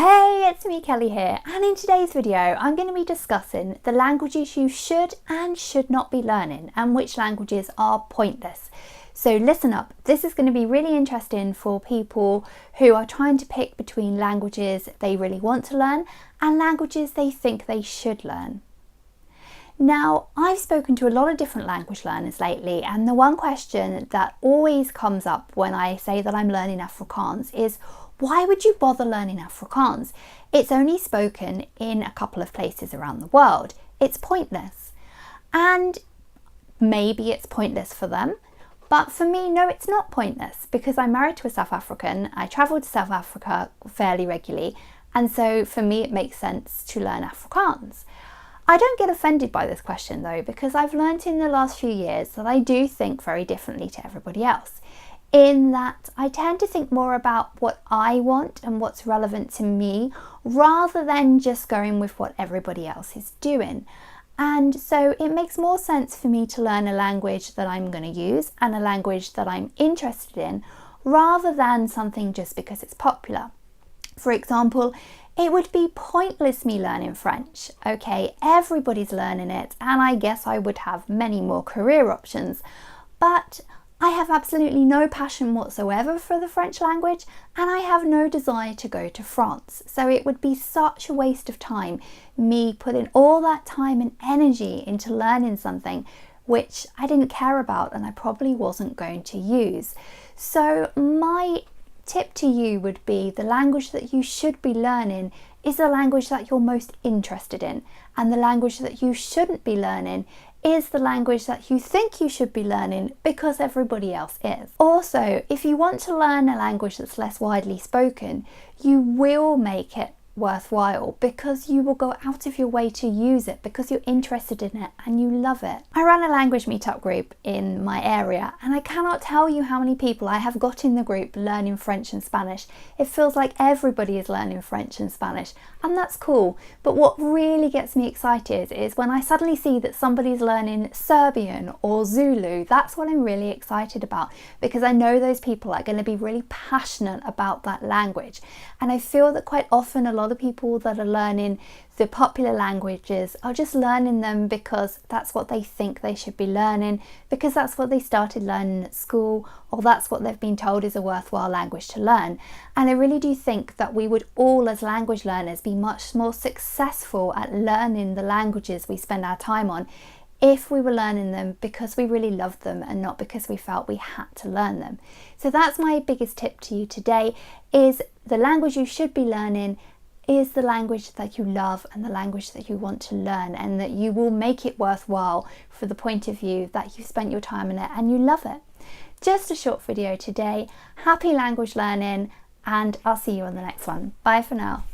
Hey, it's me, Kelly here, and in today's video I'm going to be discussing the languages you should and should not be learning and which languages are pointless. So listen up, this is going to be really interesting for people who are trying to pick between languages they really want to learn and languages they think they should learn. Now, I've spoken to a lot of different language learners lately, and the one question that always comes up when I say that I'm learning Afrikaans is, why would you bother learning Afrikaans? It's only spoken in a couple of places around the world. It's pointless. And maybe it's pointless for them, but for me, no, it's not pointless because I'm married to a South African. I travel to South Africa fairly regularly, and so for me it makes sense to learn Afrikaans. I don't get offended by this question though, because I've learnt in the last few years that I do think very differently to everybody else, in that I tend to think more about what I want and what's relevant to me rather than just going with what everybody else is doing. And so it makes more sense for me to learn a language that I'm going to use and a language that I'm interested in rather than something just because it's popular. For example, it would be pointless me learning French. Okay, everybody's learning it, and I guess I would have many more career options, but I have absolutely no passion whatsoever for the French language, and I have no desire to go to France. So it would be such a waste of time, me putting all that time and energy into learning something which I didn't care about and I probably wasn't going to use. So my tip to you would be the language that you should be learning is the language that you're most interested in, and the language that you shouldn't be learning is the language that you think you should be learning because everybody else is. Also, if you want to learn a language that's less widely spoken, you will make it worthwhile because you will go out of your way to use it because you're interested in it and you love it. I run a language meetup group in my area, and I cannot tell you how many people I have got in the group learning French and Spanish. It feels like everybody is learning French and Spanish, and that's cool. But what really gets me excited is when I suddenly see that somebody's learning Serbian or Zulu. That's what I'm really excited about, because I know those people are going to be really passionate about that language. And I feel that quite often a lot of people that are learning the popular languages are just learning them because that's what they think they should be learning, because that's what they started learning at school, or that's what they've been told is a worthwhile language to learn. And I really do think that we would all as language learners be much more successful at learning the languages we spend our time on if we were learning them because we really loved them and not because we felt we had to learn them. So that's my biggest tip to you today, is the language you should be learning is the language that you love and the language that you want to learn, and that you will make it worthwhile for the point of view that you spent your time in it and you love it. Just a short video today. Happy language learning, and I'll see you on the next one. Bye for now.